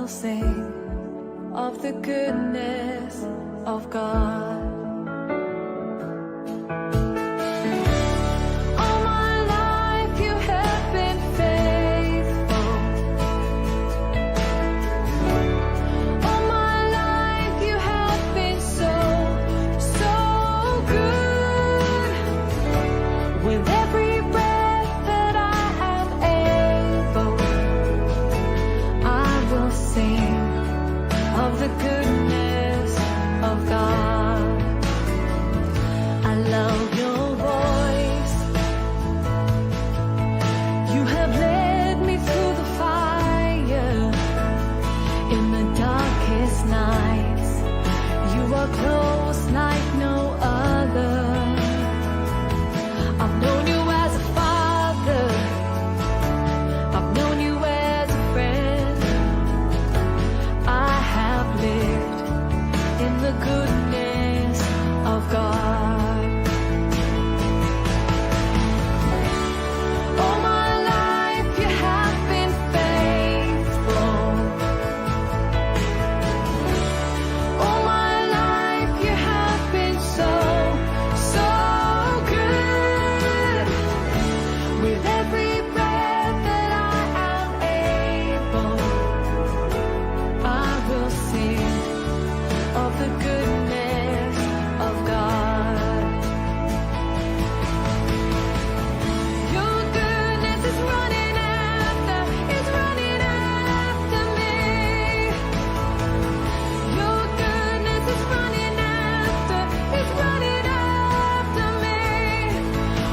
will sing of the goodness of God. All my life you have been faithful. All my life you have been so, so good. With every breath that I am able, I will sing of the goodness of God. I love your voice. You have led me through the fire in the darkest nights. You are close like no other. I've known you as a father. I've known you as a friend. I have lived in the goodness of God. All my life you have been faithful. All my life you have been so, so good. With every breath that I am able, I will sing of the goodness of God. Your goodness is running after me. Your goodness is running after me.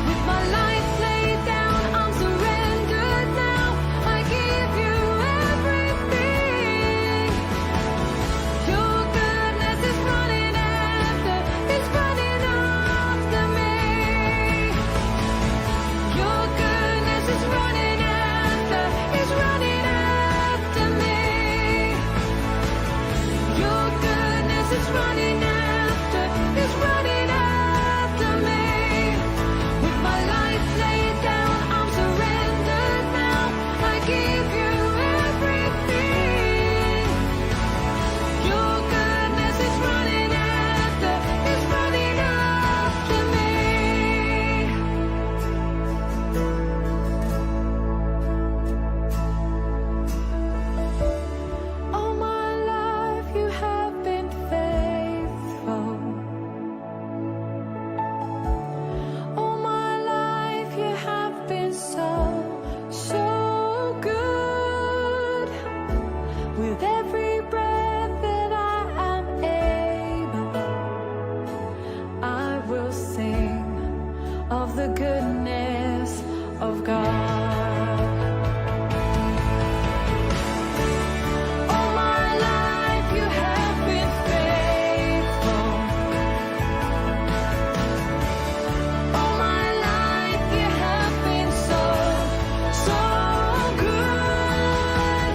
With my life laid down, I'm surrendered now. I give you everything. Your goodness is running after me. Your goodness is running after me. Your goodness is running after me. With my life laid down, I'm surrendered now. I give you everything. Your goodness is running after me. All my life you have been faithful. All my life you have been so, so good. With every breath that I am able, I will sing of the goodness of God. All my life you have been faithful. All my life you have been so, so good.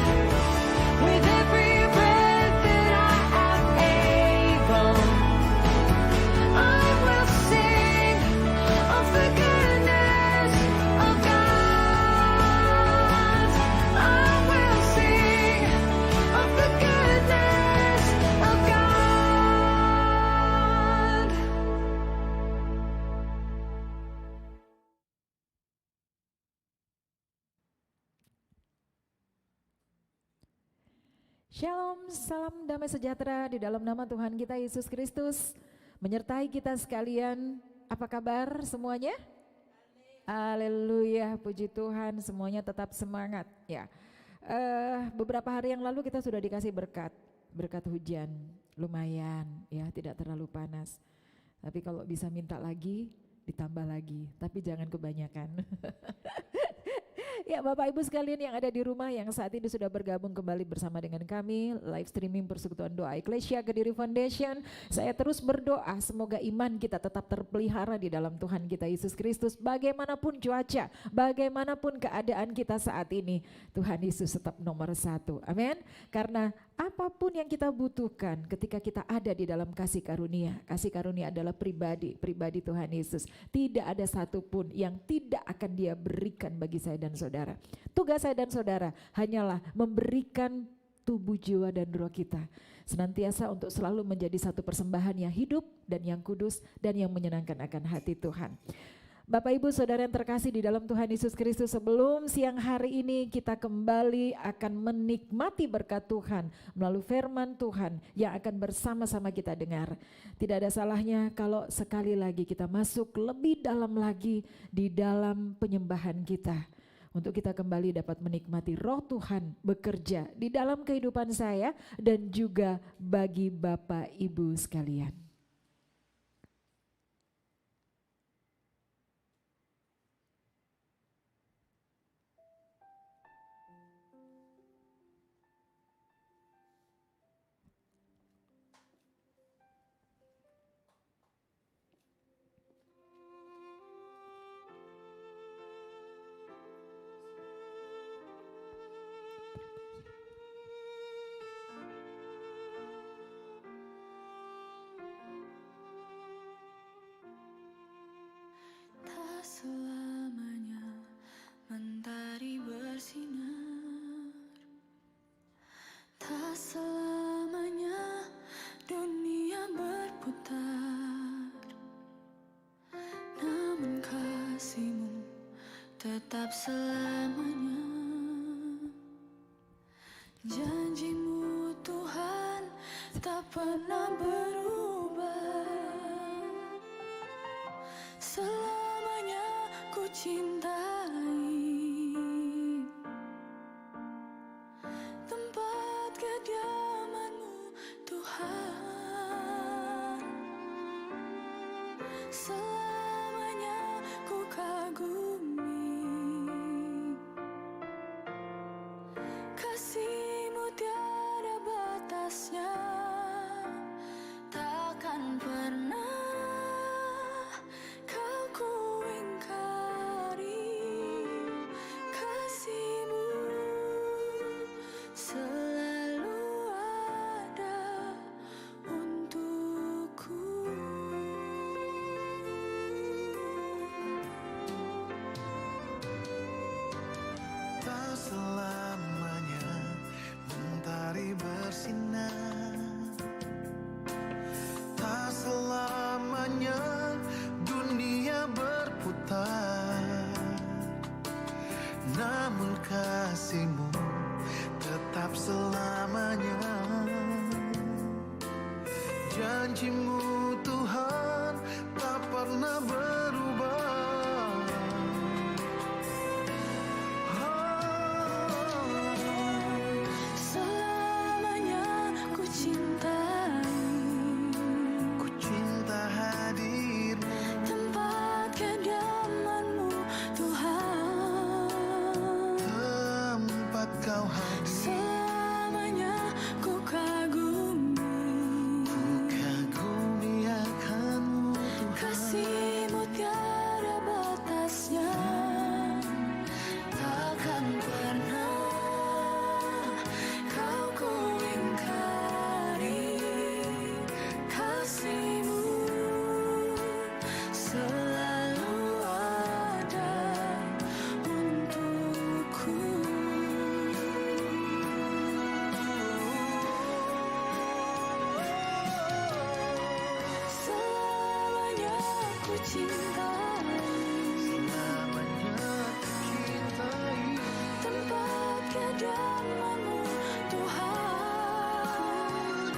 With every breath that I am able, I will sing of the goodness of God. I will sing of the goodness of God. Shalom, salam damai sejahtera di dalam nama Tuhan kita Yesus Kristus menyertai kita sekalian. Apa kabar semuanya? Haleluya, puji Tuhan, semuanya tetap semangat ya. Beberapa hari yang lalu kita sudah dikasih berkat hujan, lumayan ya, tidak terlalu panas. Tapi kalau bisa minta lagi, ditambah lagi, tapi jangan kebanyakan. Ya Bapak Ibu sekalian yang ada di rumah yang saat ini sudah bergabung kembali bersama dengan kami live streaming Persekutuan Doa Eklesia Kediri Foundation. Saya terus berdoa semoga iman kita tetap terpelihara di dalam Tuhan kita Yesus Kristus. Bagaimanapun cuaca, bagaimanapun keadaan kita saat ini, Tuhan Yesus tetap nomor satu. Amin. Karena apapun yang kita butuhkan ketika kita ada di dalam kasih karunia adalah pribadi Tuhan Yesus. Tidak ada satupun yang tidak akan Dia berikan bagi saya dan saudara. Tugas saya dan saudara hanyalah memberikan tubuh, jiwa, dan roh kita. Senantiasa untuk selalu menjadi satu persembahan yang hidup dan yang kudus dan yang menyenangkan akan hati Tuhan. Bapak Ibu Saudara yang terkasih di dalam Tuhan Yesus Kristus, sebelum siang hari ini kita kembali akan menikmati berkat Tuhan melalui firman Tuhan yang akan bersama-sama kita dengar. Tidak ada salahnya kalau sekali lagi kita masuk lebih dalam lagi di dalam penyembahan kita, untuk kita kembali dapat menikmati roh Tuhan bekerja di dalam kehidupan saya dan juga bagi Bapak Ibu sekalian. Tak selamanya mentari bersinar, tak selamanya dunia berputar, namun kasih-Mu tetap selamanya. Janji-Mu Tuhan tak pernah berubah. Selamanya ku cintai tempat kediaman-Mu Tuhan. Selamanya ku kagumi kasih-Mu tiada batasnya. Takkan pernah ku ingkari kasih-Mu, selalu ada untukku. Tak selamanya mentari bersinar, tak selamanya dunia berputar, namun kasih-Mu tetap selamanya. Janji-Mu Tuhan tak pernah berubah. Selamanya ku cintai, Ku cinta hadir-Mu, tempat kediaman-Mu Tuhan. tempat Kau hadir. Selamanya ku kagumi Kagumi akan-Mu Tuhan. kasih-Mu tiada batasnya. Takkan pernah Kau ku ingkari kasih-Mu, selalu ada untukku. Selamanya ku cintai Selamanya ku cintai tempat kediaman-Mu Tuhan.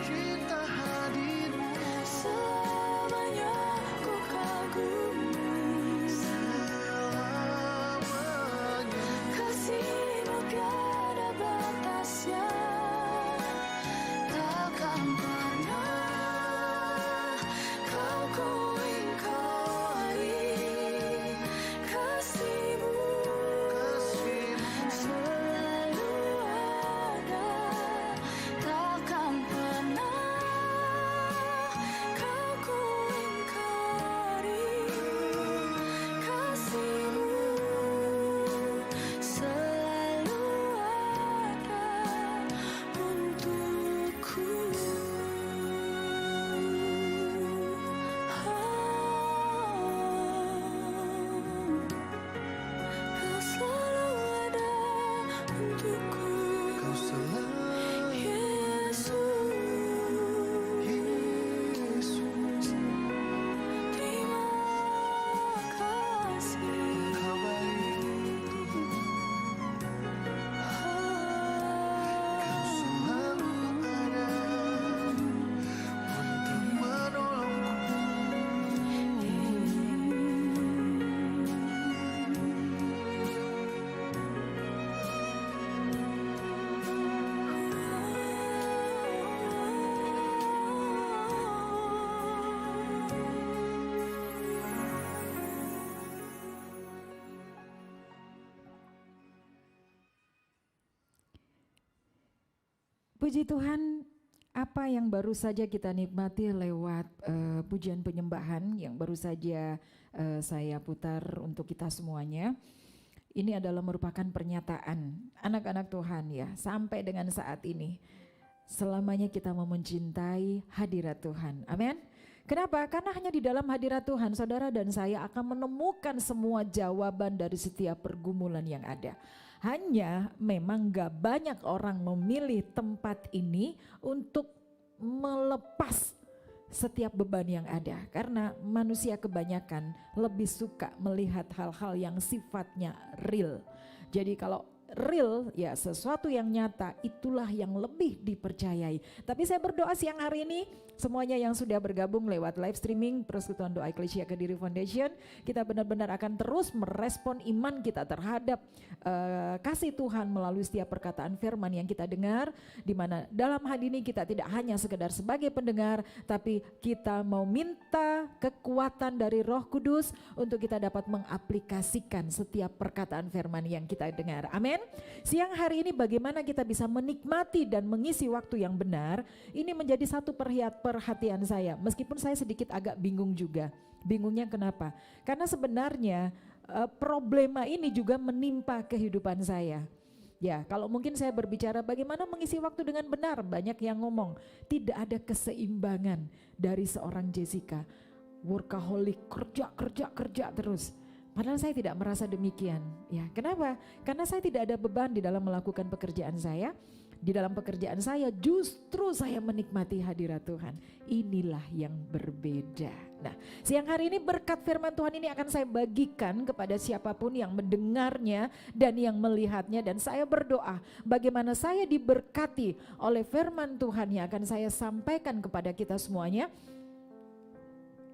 cinta hadir-Mu. Selamanya ku kagumi Selamanya kasih-Mu tiada batasnya. Takkan pernah Kau ku ingkari kasih-Mu, kasih-Mu, selalu Puji Tuhan, apa yang baru saja kita nikmati lewat pujian penyembahan yang baru saja saya putar untuk kita semuanya. Ini adalah merupakan pernyataan anak-anak Tuhan ya, sampai dengan saat ini. Selamanya kita mau mencintai hadirat Tuhan. Amin. Kenapa? Karena hanya di dalam hadirat Tuhan saudara dan saya akan menemukan semua jawaban dari setiap pergumulan yang ada. Hanya memang gak banyak orang memilih tempat ini untuk melepas setiap beban yang ada. Karena manusia kebanyakan lebih suka melihat hal-hal yang sifatnya real. Jadi kalau real ya sesuatu yang nyata itulah yang lebih dipercayai. Tapi saya berdoa siang hari ini semuanya yang sudah bergabung lewat live streaming Persekutuan Doa Eklesia Kediri Foundation, kita benar-benar akan terus merespon iman kita terhadap kasih Tuhan melalui setiap perkataan firman yang kita dengar, di mana dalam hal ini kita tidak hanya sekedar sebagai pendengar, tapi kita mau minta kekuatan dari Roh Kudus untuk kita dapat mengaplikasikan setiap perkataan firman yang kita dengar. Amin. Siang hari ini bagaimana kita bisa menikmati dan mengisi waktu yang benar, ini menjadi satu perhatian saya. Meskipun saya sedikit agak bingung juga. Bingungnya kenapa? Karena sebenarnya problema ini juga menimpa kehidupan saya. Ya, kalau mungkin saya berbicara bagaimana mengisi waktu dengan benar, banyak yang ngomong tidak ada keseimbangan dari seorang Jessica. Workaholic, kerja terus. Padahal saya tidak merasa demikian. Ya, kenapa? Karena saya tidak ada beban di dalam melakukan pekerjaan saya. Di dalam pekerjaan saya justru saya menikmati hadirat Tuhan. Inilah yang berbeda. Nah, siang hari ini berkat firman Tuhan ini akan saya bagikan kepada siapapun yang mendengarnya dan yang melihatnya. Dan saya berdoa bagaimana saya diberkati oleh firman Tuhan yang akan saya sampaikan kepada kita semuanya.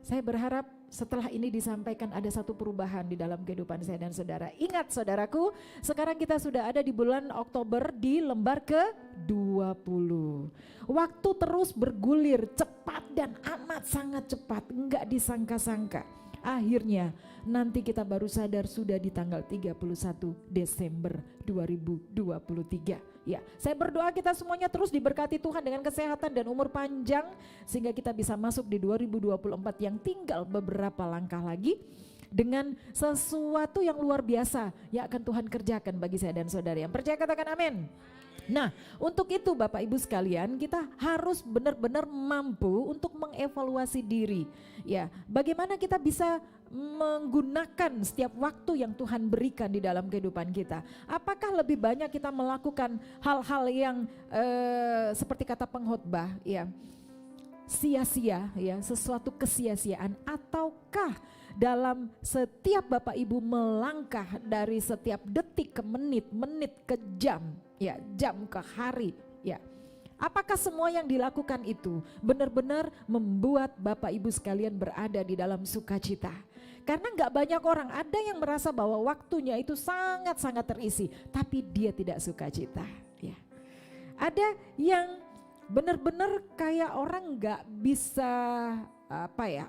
Saya berharap setelah ini disampaikan ada satu perubahan di dalam kehidupan saya dan saudara. Ingat saudaraku, sekarang kita sudah ada di bulan Oktober di lembar ke-20. Waktu terus bergulir cepat dan amat sangat cepat, enggak disangka-sangka. Akhirnya nanti kita baru sadar sudah di tanggal 31 Desember 2023. Ya, saya berdoa kita semuanya terus diberkati Tuhan dengan kesehatan dan umur panjang sehingga kita bisa masuk di 2024 yang tinggal beberapa langkah lagi dengan sesuatu yang luar biasa yang akan Tuhan kerjakan bagi saya dan saudara. Yang percaya katakan amin. Nah, untuk itu Bapak Ibu sekalian, kita harus benar-benar mampu untuk mengevaluasi diri. Ya, bagaimana kita bisa menggunakan setiap waktu yang Tuhan berikan di dalam kehidupan kita. Apakah lebih banyak kita melakukan hal-hal yang seperti kata pengkhotbah, ya, sia-sia, ya, sesuatu kesia-siaan, ataukah dalam setiap Bapak Ibu melangkah dari setiap detik ke menit, menit ke jam, ya, jam ke hari, ya. Apakah semua yang dilakukan itu benar-benar membuat Bapak Ibu sekalian berada di dalam sukacita? Karena nggak banyak orang, ada yang merasa bahwa waktunya itu sangat-sangat terisi, tapi dia tidak sukacita, ya. Ada yang benar-benar kayak orang nggak bisa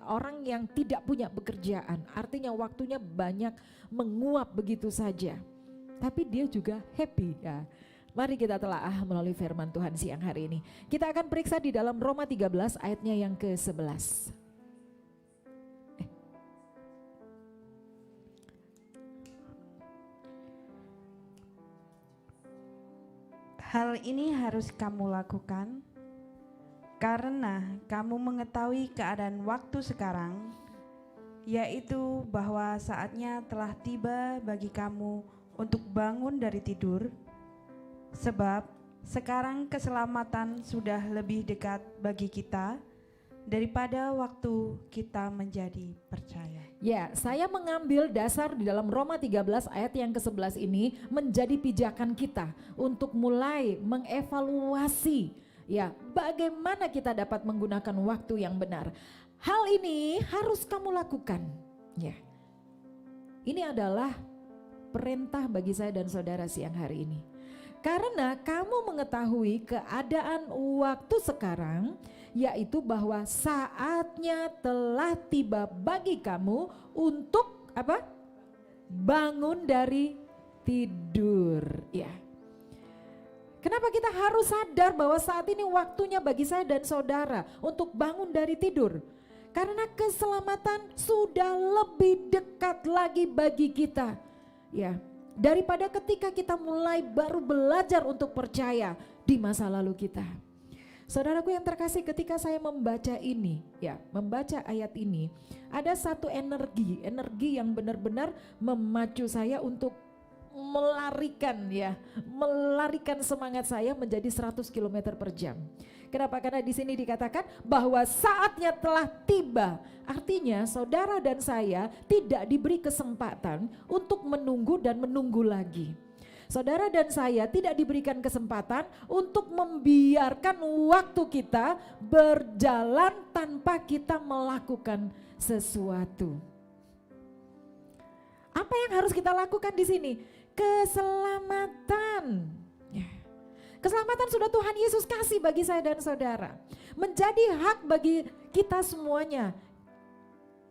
orang yang tidak punya pekerjaan, artinya waktunya banyak menguap begitu saja, tapi dia juga happy ya. Mari kita telaah melalui firman Tuhan siang hari ini. Kita akan periksa di dalam Roma 13 ayatnya yang ke-11. Hal ini harus kamu lakukan karena kamu mengetahui keadaan waktu sekarang, yaitu bahwa saatnya telah tiba bagi kamu untuk bangun dari tidur, sebab sekarang keselamatan sudah lebih dekat bagi kita daripada waktu kita menjadi percaya. Ya, saya mengambil dasar di dalam Roma 13 ayat yang ke-11 ini menjadi pijakan kita untuk mulai mengevaluasi, ya, bagaimana kita dapat menggunakan waktu yang benar. Hal ini harus kamu lakukan. Ya, ini adalah perintah bagi saya dan saudara siang hari ini. Karena kamu mengetahui keadaan waktu sekarang, yaitu bahwa saatnya telah tiba bagi kamu untuk apa? Bangun dari tidur. Ya. Kenapa kita harus sadar bahwa saat ini waktunya bagi saya dan saudara untuk bangun dari tidur? Karena keselamatan sudah lebih dekat lagi bagi kita. Ya, daripada ketika kita mulai baru belajar untuk percaya di masa lalu kita. Saudaraku yang terkasih, ketika saya membaca ini, ya, membaca ayat ini, ada satu energi yang benar-benar memacu saya untuk melarikan semangat saya menjadi 100 km per jam. Kenapa? Karena di sini dikatakan bahwa saatnya telah tiba. Artinya saudara dan saya tidak diberi kesempatan untuk menunggu dan menunggu lagi. Saudara dan saya tidak diberikan kesempatan untuk membiarkan waktu kita berjalan tanpa kita melakukan sesuatu. Apa yang harus kita lakukan di sini? Keselamatan. Ya. Keselamatan sudah Tuhan Yesus kasih bagi saya dan saudara. Menjadi hak bagi kita semuanya.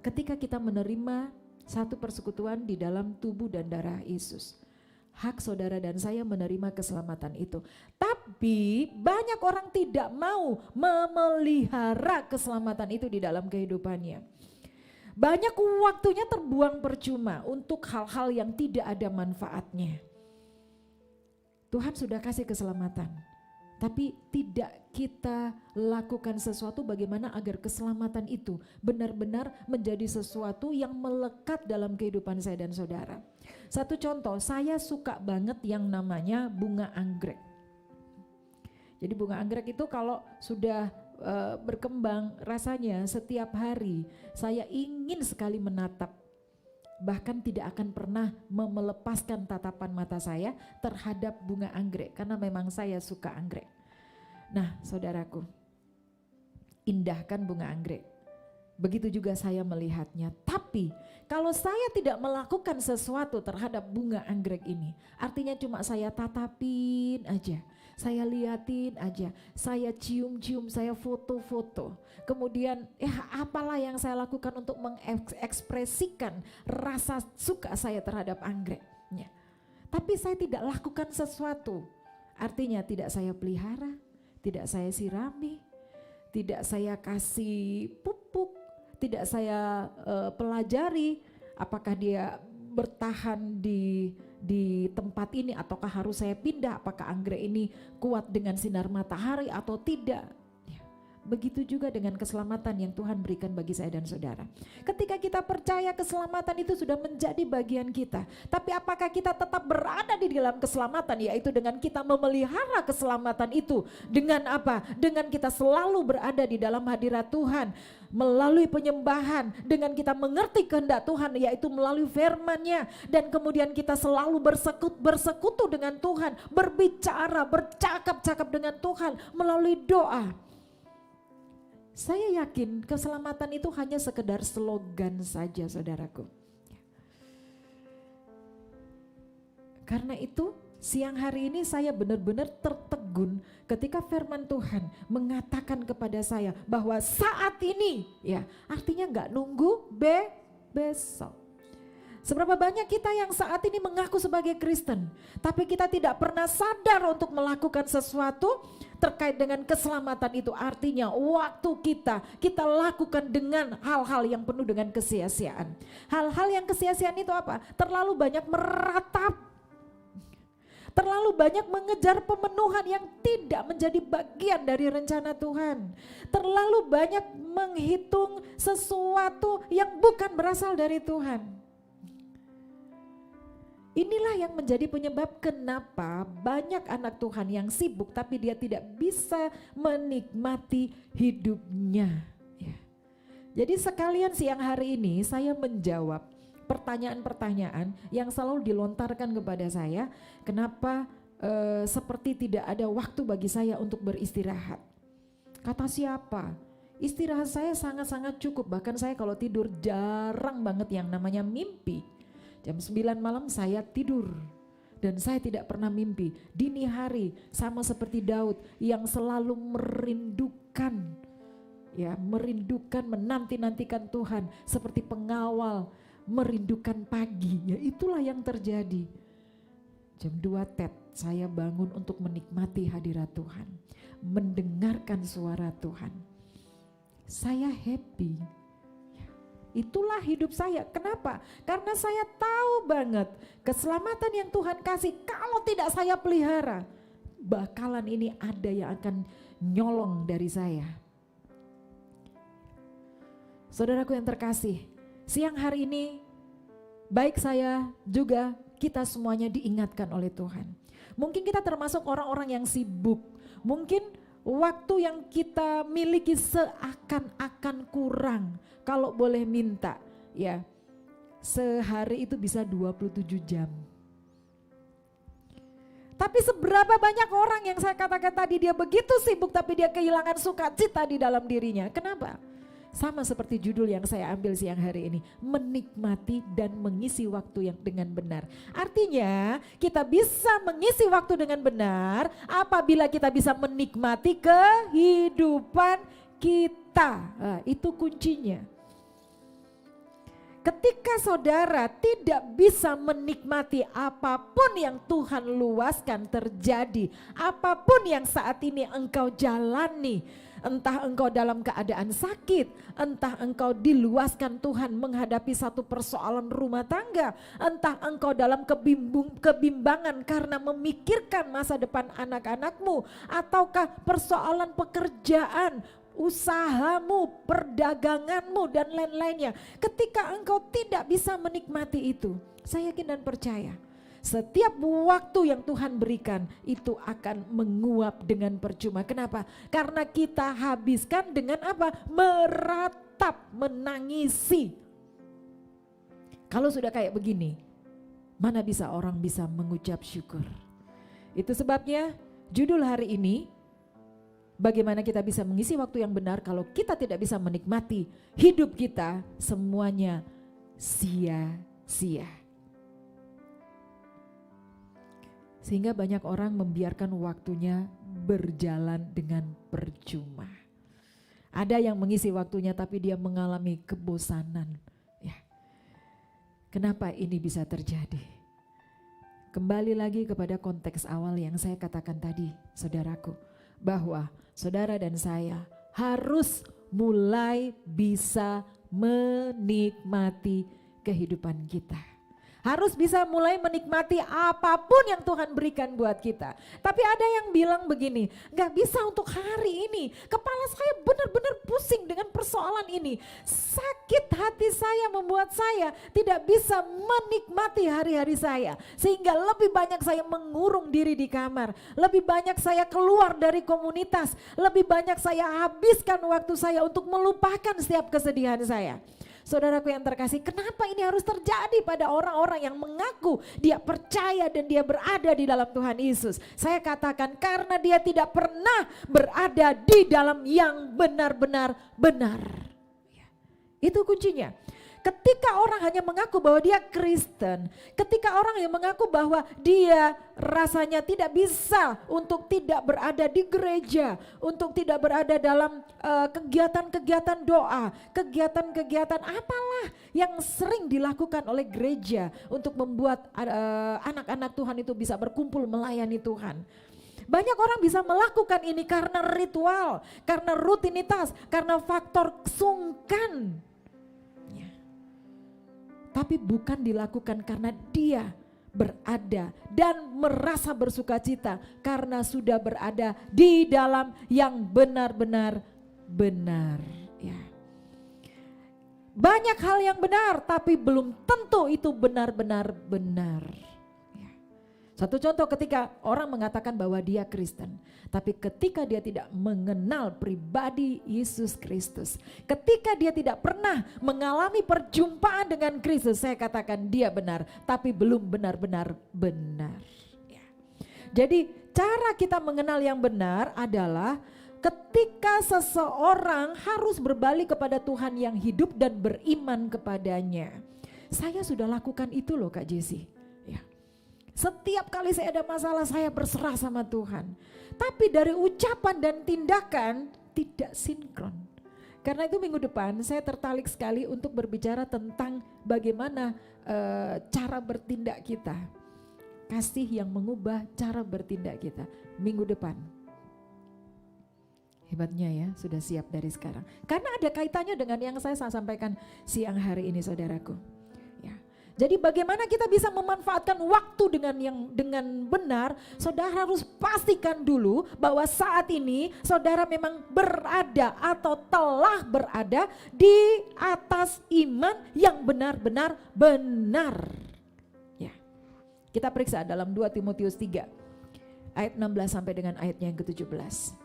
Ketika kita menerima satu persekutuan di dalam tubuh dan darah Yesus. Hak saudara dan saya menerima keselamatan itu. Tapi banyak orang tidak mau memelihara keselamatan itu di dalam kehidupannya. Banyak waktunya terbuang percuma untuk hal-hal yang tidak ada manfaatnya. Tuhan sudah kasih keselamatan, tapi tidak kita lakukan sesuatu bagaimana agar keselamatan itu benar-benar menjadi sesuatu yang melekat dalam kehidupan saya dan saudara. Satu contoh, saya suka banget yang namanya bunga anggrek. Jadi bunga anggrek itu kalau sudah berkembang rasanya setiap hari saya ingin sekali menatap. Bahkan tidak akan pernah melepaskan tatapan mata saya terhadap bunga anggrek karena memang saya suka anggrek. Nah, saudaraku, indahkan bunga anggrek. Begitu juga saya melihatnya. Tapi kalau saya tidak melakukan sesuatu terhadap bunga anggrek ini, artinya cuma saya tatapin aja, saya liatin aja, saya cium-cium, saya foto-foto. Kemudian apalah yang saya lakukan untuk mengekspresikan rasa suka saya terhadap anggreknya. Tapi saya tidak lakukan sesuatu. Artinya tidak saya pelihara, tidak saya sirami, tidak saya kasih pupuk, tidak saya pelajari apakah dia bertahan di tempat ini ataukah harus saya pindah, apakah anggrek ini kuat dengan sinar matahari atau tidak. Begitu juga dengan keselamatan yang Tuhan berikan bagi saya dan saudara. Ketika kita percaya keselamatan itu sudah menjadi bagian kita. Tapi apakah kita tetap berada di dalam keselamatan? Yaitu dengan kita memelihara keselamatan itu. Dengan apa? Dengan kita selalu berada di dalam hadirat Tuhan. Melalui penyembahan. Dengan kita mengerti kehendak Tuhan, yaitu melalui firman-Nya. Dan kemudian kita selalu bersekutu dengan Tuhan. Berbicara, bercakap-cakap dengan Tuhan melalui doa. Saya yakin keselamatan itu hanya sekedar slogan saja, saudaraku. Karena itu siang hari ini saya benar-benar tertegun ketika firman Tuhan mengatakan kepada saya bahwa saat ini, ya artinya nggak nunggu besok. Seberapa banyak kita yang saat ini mengaku sebagai Kristen, tapi kita tidak pernah sadar untuk melakukan sesuatu terkait dengan keselamatan itu. Artinya waktu kita lakukan dengan hal-hal yang penuh dengan kesia-siaan. Hal-hal yang kesia-siaan itu apa? Terlalu banyak meratap, terlalu banyak mengejar pemenuhan yang tidak menjadi bagian dari rencana Tuhan. Terlalu banyak menghitung sesuatu yang bukan berasal dari Tuhan. Inilah yang menjadi penyebab kenapa banyak anak Tuhan yang sibuk tapi dia tidak bisa menikmati hidupnya. Ya. Jadi sekalian siang hari ini saya menjawab pertanyaan-pertanyaan yang selalu dilontarkan kepada saya. Kenapa seperti tidak ada waktu bagi saya untuk beristirahat? Kata siapa? Istirahat saya sangat-sangat cukup. Bahkan saya kalau tidur jarang banget yang namanya mimpi. Jam 9 malam saya tidur dan saya tidak pernah mimpi. Dini hari sama seperti Daud yang selalu merindukan, menanti-nantikan Tuhan seperti pengawal merindukan pagi. Ya itulah yang terjadi. Jam 2 tet saya bangun untuk menikmati hadirat Tuhan, mendengarkan suara Tuhan. Saya happy. Itulah hidup saya. Kenapa? Karena saya tahu banget keselamatan yang Tuhan kasih, kalau tidak saya pelihara, bakalan ini ada yang akan nyolong dari saya. Saudaraku yang terkasih, siang hari ini baik saya juga kita semuanya diingatkan oleh Tuhan. Mungkin kita termasuk orang-orang yang sibuk. Mungkin waktu yang kita miliki seakan-akan kurang. Kalau boleh minta, ya, sehari itu bisa 27 jam. Tapi seberapa banyak orang yang saya katakan tadi, dia begitu sibuk tapi dia kehilangan sukacita di dalam dirinya. Kenapa? Sama seperti judul yang saya ambil siang hari ini, menikmati dan mengisi waktu yang dengan benar. Artinya kita bisa mengisi waktu dengan benar apabila kita bisa menikmati kehidupan kita. Nah, itu kuncinya. Ketika saudara tidak bisa menikmati apapun yang Tuhan luaskan terjadi, apapun yang saat ini engkau jalani, entah engkau dalam keadaan sakit, entah engkau diluaskan Tuhan menghadapi satu persoalan rumah tangga, entah engkau dalam kebimbangan karena memikirkan masa depan anak-anakmu, ataukah persoalan pekerjaan, usahamu, perdaganganmu dan lain-lainnya. Ketika engkau tidak bisa menikmati itu, saya yakin dan percaya setiap waktu yang Tuhan berikan itu akan menguap dengan percuma. Kenapa? Karena kita habiskan dengan apa? Meratap, menangisi. Kalau sudah kayak begini, mana bisa orang bisa mengucap syukur? Itu sebabnya judul hari ini, bagaimana kita bisa mengisi waktu yang benar kalau kita tidak bisa menikmati hidup kita, semuanya sia-sia. Sehingga banyak orang membiarkan waktunya berjalan dengan percuma. Ada yang mengisi waktunya tapi dia mengalami kebosanan. Ya. Kenapa ini bisa terjadi? Kembali lagi kepada konteks awal yang saya katakan tadi, saudaraku, bahwa saudara dan saya harus mulai bisa menikmati kehidupan kita. Harus bisa mulai menikmati apapun yang Tuhan berikan buat kita. Tapi ada yang bilang begini, gak bisa untuk hari ini. Kepala saya benar-benar pusing dengan persoalan ini. Sakit hati saya membuat saya tidak bisa menikmati hari-hari saya. Sehingga lebih banyak saya mengurung diri di kamar. Lebih banyak saya keluar dari komunitas. Lebih banyak saya habiskan waktu saya untuk melupakan setiap kesedihan saya. Saudaraku yang terkasih, kenapa ini harus terjadi pada orang-orang yang mengaku dia percaya dan dia berada di dalam Tuhan Yesus? Saya katakan karena dia tidak pernah berada di dalam yang benar-benar benar. Itu kuncinya. Ketika orang hanya mengaku bahwa dia Kristen, ketika orang yang mengaku bahwa dia rasanya tidak bisa untuk tidak berada di gereja, untuk tidak berada dalam kegiatan-kegiatan doa, kegiatan-kegiatan apalah yang sering dilakukan oleh gereja untuk membuat anak-anak Tuhan itu bisa berkumpul melayani Tuhan. Banyak orang bisa melakukan ini karena ritual, karena rutinitas, karena faktor sungkan. Tapi bukan dilakukan karena dia berada dan merasa bersukacita karena sudah berada di dalam yang benar-benar benar. Ya. Banyak hal yang benar tapi belum tentu itu benar-benar benar. Ya. Satu contoh ketika orang mengatakan bahwa dia Kristen, tapi ketika dia tidak mengenal pribadi Yesus Kristus, ketika dia tidak pernah mengalami perjumpaan dengan Kristus, saya katakan dia benar, tapi belum benar-benar benar. Ya. Jadi cara kita mengenal yang benar adalah ketika seseorang harus berbalik kepada Tuhan yang hidup dan beriman kepadanya. Saya sudah lakukan itu loh Kak Jessie. Setiap kali saya ada masalah saya berserah sama Tuhan. Tapi dari ucapan dan tindakan tidak sinkron. Karena itu minggu depan saya tertarik sekali untuk berbicara tentang bagaimana cara bertindak kita. kasih yang mengubah cara bertindak kita. Minggu depan. Hebatnya ya, sudah siap dari sekarang. Karena ada kaitannya dengan yang saya sampaikan siang hari ini, saudaraku. Ya. Jadi bagaimana kita bisa memanfaatkan waktu dengan benar? Saudara harus pastikan dulu bahwa saat ini saudara memang berada atau telah berada di atas iman yang benar-benar benar. Ya. Kita periksa dalam 2 Timotius 3 ayat 16 sampai dengan ayatnya yang ke-17.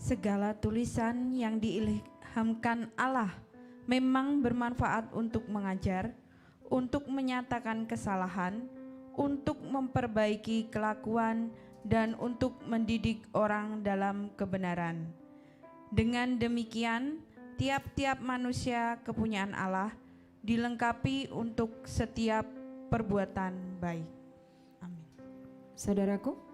Segala tulisan yang diilhamkan Allah memang bermanfaat untuk mengajar, untuk menyatakan kesalahan, untuk memperbaiki kelakuan, dan untuk mendidik orang dalam kebenaran. Dengan demikian, tiap-tiap manusia kepunyaan Allah dilengkapi untuk setiap perbuatan baik. Amin. Saudaraku,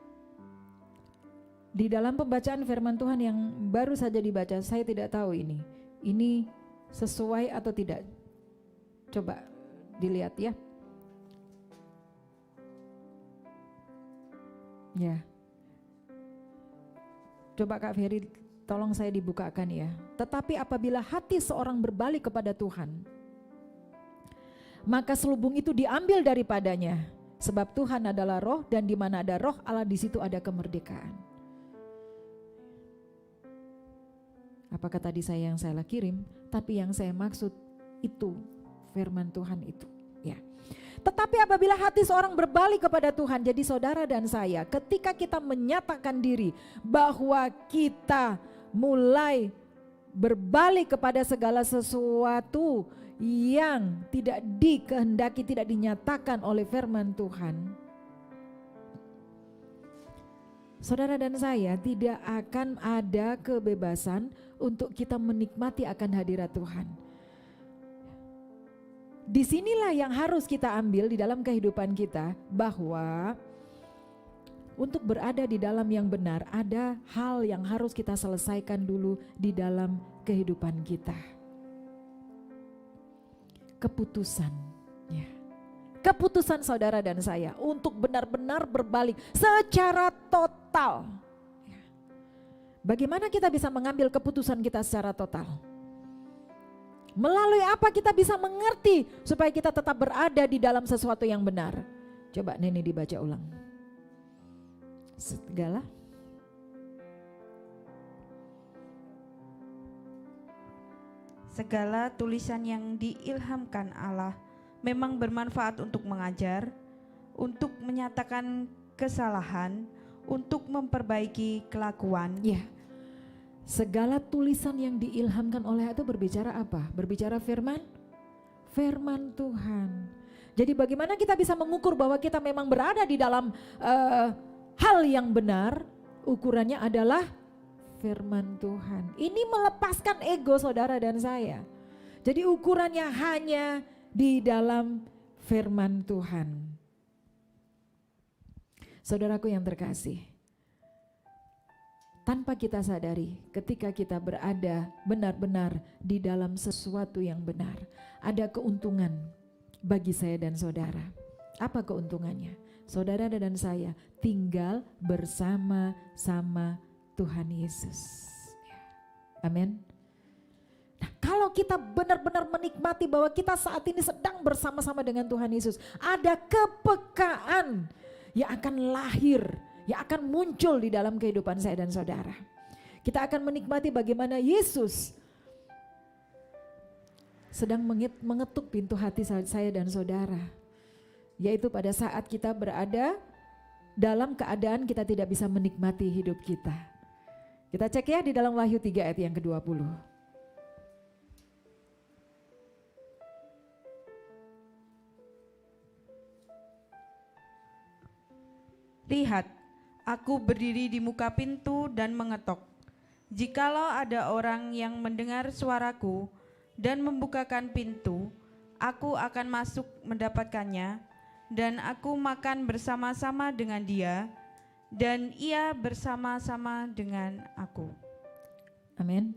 di dalam pembacaan firman Tuhan yang baru saja dibaca, saya tidak tahu ini sesuai atau tidak. Coba dilihat ya. Ya. Coba Kak Ferry, tolong saya dibukakan ya. Tetapi apabila hati seorang berbalik kepada Tuhan, maka selubung itu diambil daripadanya. Sebab Tuhan adalah roh, dan di mana ada roh Allah, di situ ada kemerdekaan. Apakah tadi yang saya kirim, tapi yang saya maksud itu firman Tuhan itu, ya. Tetapi apabila hati seorang berbalik kepada Tuhan, jadi saudara dan saya, ketika kita menyatakan diri bahwa kita mulai berbalik kepada segala sesuatu yang tidak dikehendaki, tidak dinyatakan oleh firman Tuhan, saudara dan saya tidak akan ada kebebasan untuk kita menikmati akan hadirat Tuhan. Disinilah yang harus kita ambil di dalam kehidupan kita, bahwa untuk berada di dalam yang benar ada hal yang harus kita selesaikan dulu di dalam kehidupan kita. Keputusan, ya. Keputusan saudara dan saya untuk benar-benar berbalik secara total. Bagaimana kita bisa mengambil keputusan kita secara total? Melalui apa kita bisa mengerti supaya kita tetap berada di dalam sesuatu yang benar? Coba Neni dibaca ulang. Segala tulisan yang diilhamkan Allah memang bermanfaat untuk mengajar, untuk menyatakan kesalahan, untuk memperbaiki kelakuan. Ya. Segala tulisan yang diilhamkan oleh itu berbicara apa? Berbicara firman Tuhan. Jadi bagaimana kita bisa mengukur bahwa kita memang berada di dalam hal yang benar? Ukurannya adalah firman Tuhan. Ini melepaskan ego saudara dan saya. Jadi ukurannya hanya di dalam firman Tuhan. Saudaraku yang terkasih, tanpa kita sadari, ketika kita berada benar-benar di dalam sesuatu yang benar, ada keuntungan bagi saya dan saudara. Apa keuntungannya? Saudara dan saya tinggal bersama-sama Tuhan Yesus. Amin. Nah, kalau kita benar-benar menikmati bahwa kita saat ini sedang bersama-sama dengan Tuhan Yesus, ada kepekaan yang akan lahir, yang akan muncul di dalam kehidupan saya dan saudara. Kita akan menikmati bagaimana Yesus sedang mengetuk pintu hati saya dan saudara. Yaitu pada saat kita berada dalam keadaan kita tidak bisa menikmati hidup kita. Kita cek ya di dalam Wahyu 3 ayat yang ke-20. Lihat, aku berdiri di muka pintu dan mengetok. Jikalau ada orang yang mendengar suaraku dan membukakan pintu, aku akan masuk mendapatkannya, dan aku makan bersama-sama dengan dia, dan ia bersama-sama dengan aku. Amin.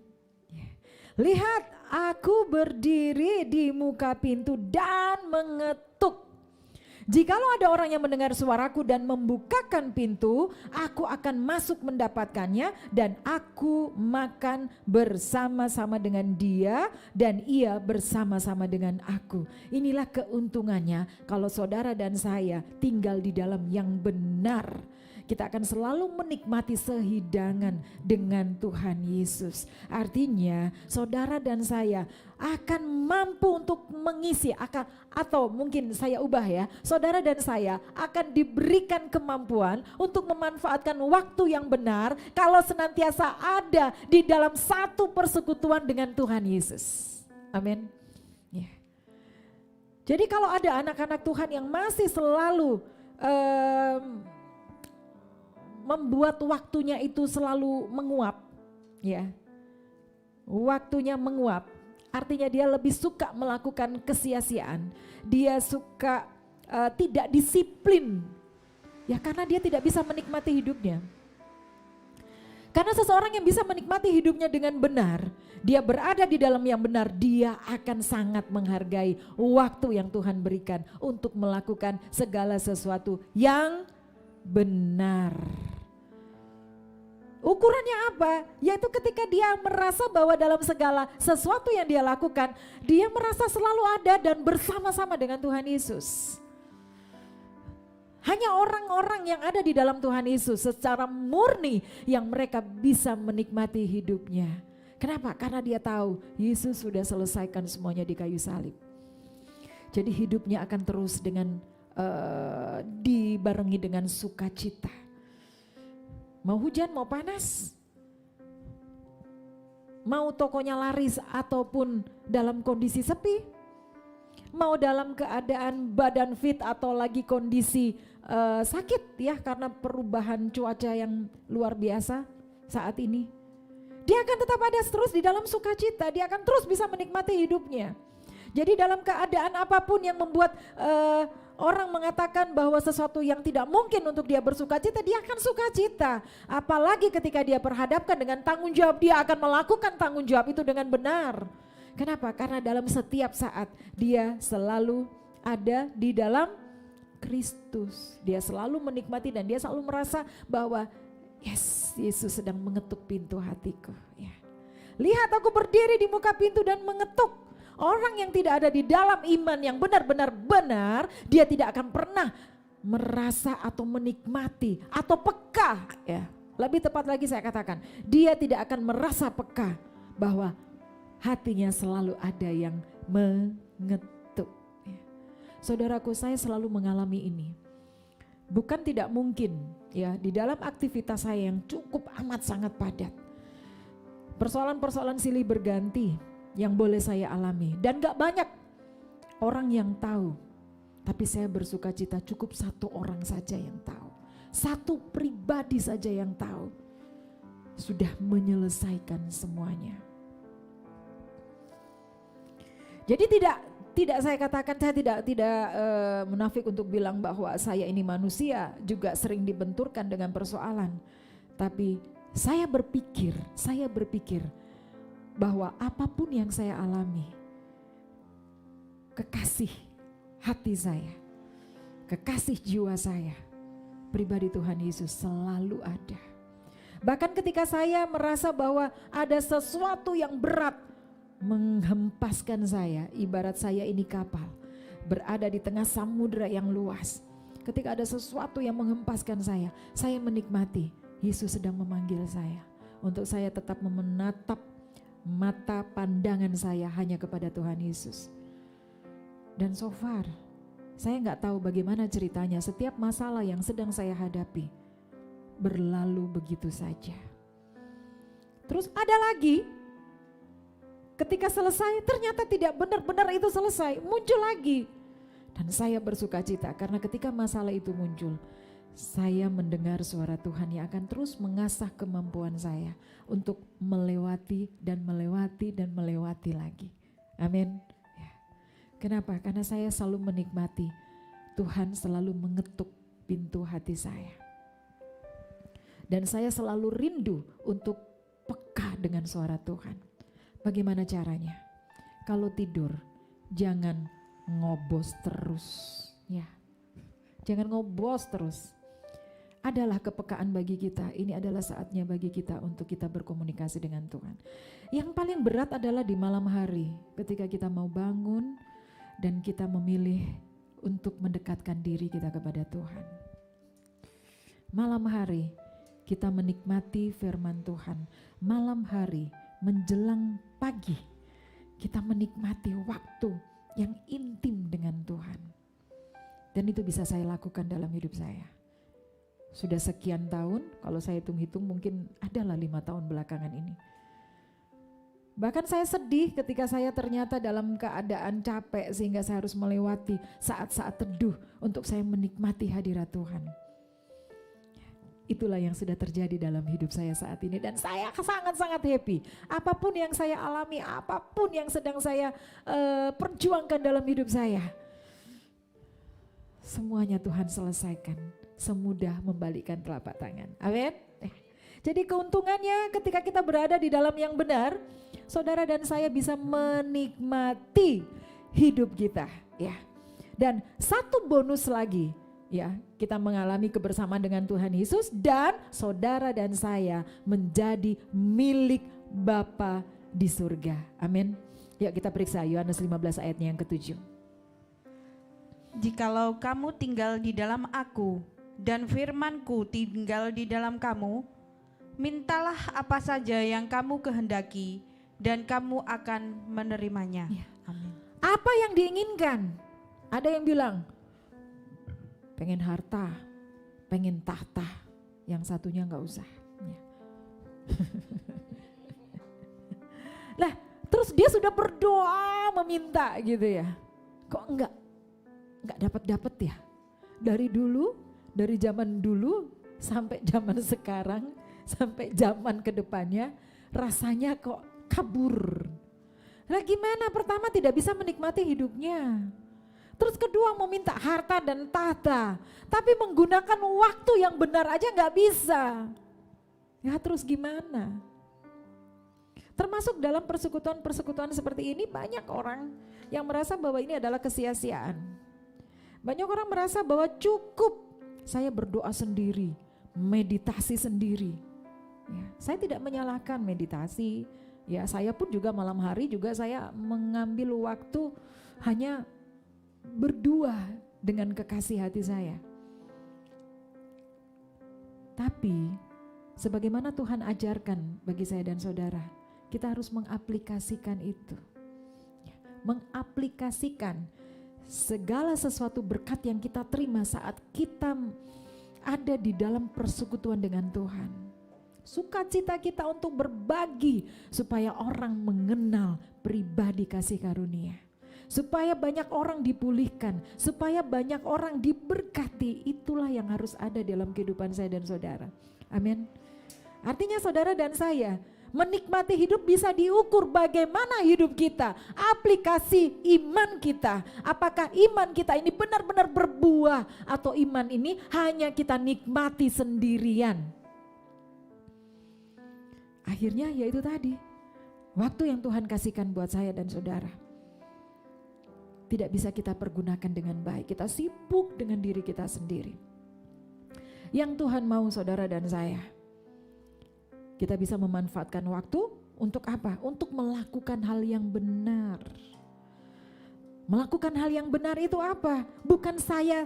Lihat, aku berdiri di muka pintu dan mengetuk. Jikalau ada orang yang mendengar suaraku dan membukakan pintu, aku akan masuk mendapatkannya dan aku makan bersama-sama dengan dia dan ia bersama-sama dengan aku. Inilah keuntungannya kalau saudara dan saya tinggal di dalam yang benar. Kita akan selalu menikmati sehidangan dengan Tuhan Yesus. Artinya saudara dan saya akan mampu untuk mengisi atau mungkin saya ubah ya. Saudara dan saya akan diberikan kemampuan untuk memanfaatkan waktu yang benar kalau senantiasa ada di dalam satu persekutuan dengan Tuhan Yesus. Amin. Ya. Jadi kalau ada anak-anak Tuhan yang masih selalu membuat waktunya itu selalu menguap, ya. Waktunya menguap, artinya dia lebih suka melakukan kesia-siaan. Dia suka tidak disiplin, ya karena dia tidak bisa menikmati hidupnya. Karena seseorang yang bisa menikmati hidupnya dengan benar, dia berada di dalam yang benar, dia akan sangat menghargai waktu yang Tuhan berikan untuk melakukan segala sesuatu yang benar. Ukurannya apa? Yaitu ketika dia merasa bahwa dalam segala sesuatu yang dia lakukan, dia merasa selalu ada dan bersama-sama dengan Tuhan Yesus. Hanya orang-orang yang ada di dalam Tuhan Yesus secara murni yang mereka bisa menikmati hidupnya. Kenapa? Karena dia tahu Yesus sudah selesaikan semuanya di kayu salib. Jadi hidupnya akan terus dengan dibarengi dengan sukacita. Mau hujan, mau panas, mau tokonya laris ataupun dalam kondisi sepi, mau dalam keadaan badan fit atau lagi kondisi sakit ya karena perubahan cuaca yang luar biasa saat ini. Dia akan tetap ada terus di dalam sukacita, dia akan terus bisa menikmati hidupnya. Jadi dalam keadaan apapun yang membuat orang mengatakan bahwa sesuatu yang tidak mungkin untuk dia bersukacita, dia akan sukacita. Apalagi ketika dia berhadapkan dengan tanggung jawab, dia akan melakukan tanggung jawab itu dengan benar. Kenapa? Karena dalam setiap saat dia selalu ada di dalam Kristus. Dia selalu menikmati dan dia selalu merasa bahwa yes, Yesus sedang mengetuk pintu hatiku. Ya. Lihat aku berdiri di muka pintu dan mengetuk. Orang yang tidak ada di dalam iman yang benar-benar benar, dia tidak akan pernah merasa atau menikmati atau peka. Ya. Lebih tepat lagi saya katakan, dia tidak akan merasa peka bahwa hatinya selalu ada yang mengetuk. Ya. Saudaraku, saya selalu mengalami ini. Bukan tidak mungkin ya di dalam aktivitas saya yang cukup amat sangat padat. Persoalan-persoalan silih berganti yang boleh saya alami dan gak banyak orang yang tahu, tapi saya bersuka cita cukup satu orang saja yang tahu, satu pribadi saja yang tahu, sudah menyelesaikan semuanya. Jadi tidak saya katakan, saya tidak munafik untuk bilang bahwa saya ini manusia juga sering dibenturkan dengan persoalan, tapi saya berpikir bahwa apapun yang saya alami, kekasih hati saya, kekasih jiwa saya, pribadi Tuhan Yesus selalu ada. Bahkan ketika saya merasa bahwa ada sesuatu yang berat menghempaskan saya, ibarat saya ini kapal berada di tengah samudera yang luas. Ketika ada sesuatu yang menghempaskan saya menikmati Yesus sedang memanggil saya untuk saya tetap menatap mata pandangan saya hanya kepada Tuhan Yesus. Dan so far saya gak tahu bagaimana ceritanya, setiap masalah yang sedang saya hadapi berlalu begitu saja. Terus ada lagi, ketika selesai ternyata tidak benar-benar itu selesai, muncul lagi. Dan saya bersuka cita karena ketika masalah itu muncul, saya mendengar suara Tuhan yang akan terus mengasah kemampuan saya untuk melewati dan melewati dan melewati lagi. Amin. Ya. Kenapa? Karena saya selalu menikmati Tuhan selalu mengetuk pintu hati saya. Dan saya selalu rindu untuk peka dengan suara Tuhan. Bagaimana caranya? Kalau tidur jangan ngobos terus, ya. Jangan ngobos terus. Adalah kepekaan bagi kita, ini adalah saatnya bagi kita untuk kita berkomunikasi dengan Tuhan. Yang paling berat adalah di malam hari ketika kita mau bangun dan kita memilih untuk mendekatkan diri kita kepada Tuhan. Malam hari kita menikmati firman Tuhan. Malam hari menjelang pagi kita menikmati waktu yang intim dengan Tuhan. Dan itu bisa saya lakukan dalam hidup saya. Sudah sekian tahun, kalau saya hitung-hitung mungkin adalah 5 tahun belakangan ini. Bahkan saya sedih ketika saya ternyata dalam keadaan capek sehingga saya harus melewati saat-saat teduh untuk saya menikmati hadirat Tuhan. Itulah yang sudah terjadi dalam hidup saya saat ini dan saya sangat-sangat happy. Apapun yang saya alami, apapun yang sedang saya perjuangkan dalam hidup saya, semuanya Tuhan selesaikan. Semudah membalikkan telapak tangan. Amin. Jadi keuntungannya ketika kita berada di dalam yang benar, saudara dan saya bisa menikmati hidup kita, ya. Dan satu bonus lagi, ya, kita mengalami kebersamaan dengan Tuhan Yesus dan saudara dan saya menjadi milik Bapa di surga. Amin. Yuk kita periksa Yohanes 15 ayatnya yang ke-7. Jikalau kamu tinggal di dalam aku dan firman-Ku tinggal di dalam kamu, mintalah apa saja yang kamu kehendaki dan kamu akan menerimanya. Ya. Amin. Apa yang diinginkan? Ada yang bilang pengen harta, pengen tahta, yang satunya nggak usah. Ya. Lah, terus dia sudah berdoa meminta gitu ya. Kok enggak dapat ya? Dari zaman dulu sampai zaman sekarang, sampai zaman kedepannya rasanya kok kabur. Nah gimana? Pertama tidak bisa menikmati hidupnya. Terus kedua mau minta harta dan tahta. Tapi menggunakan waktu yang benar aja gak bisa. Ya terus gimana? Termasuk dalam persekutuan-persekutuan seperti ini banyak orang yang merasa bahwa ini adalah kesia-siaan. Banyak orang merasa bahwa cukup saya berdoa sendiri, meditasi sendiri. Ya, saya tidak menyalahkan meditasi. Ya, saya pun juga malam hari juga saya mengambil waktu hanya berdua dengan kekasih hati saya. Tapi sebagaimana Tuhan ajarkan bagi saya dan saudara, kita harus mengaplikasikan itu. Ya, mengaplikasikan segala sesuatu berkat yang kita terima saat kita ada di dalam persekutuan dengan Tuhan. Sukacita kita untuk berbagi supaya orang mengenal pribadi kasih karunia. Supaya banyak orang dipulihkan, supaya banyak orang diberkati. Itulah yang harus ada dalam kehidupan saya dan saudara. Amin. Artinya saudara dan saya menikmati hidup bisa diukur bagaimana hidup kita, aplikasi iman kita. Apakah iman kita ini benar-benar berbuah atau iman ini hanya kita nikmati sendirian. Akhirnya yaitu tadi, waktu yang Tuhan kasihkan buat saya dan saudara tidak bisa kita pergunakan dengan baik. Kita sibuk dengan diri kita sendiri. Yang Tuhan mau saudara dan saya, kita bisa memanfaatkan waktu untuk apa? Untuk melakukan hal yang benar. Melakukan hal yang benar itu apa? Bukan saya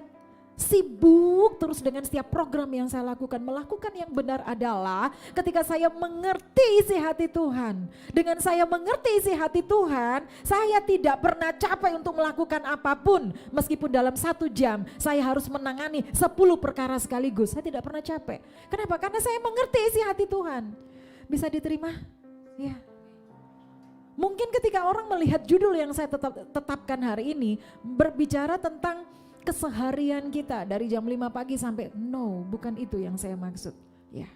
sibuk terus dengan setiap program yang saya lakukan. Melakukan yang benar adalah ketika saya mengerti isi hati Tuhan. Dengan saya mengerti isi hati Tuhan, saya tidak pernah capek untuk melakukan apapun. Meskipun dalam 1 jam saya harus menangani 10 perkara sekaligus. Saya tidak pernah capek. Kenapa? Karena saya mengerti isi hati Tuhan. Bisa diterima? Ya. Mungkin ketika orang melihat judul yang saya tetapkan hari ini berbicara tentang keseharian kita dari jam 5 pagi sampai bukan itu yang saya maksud. Ya.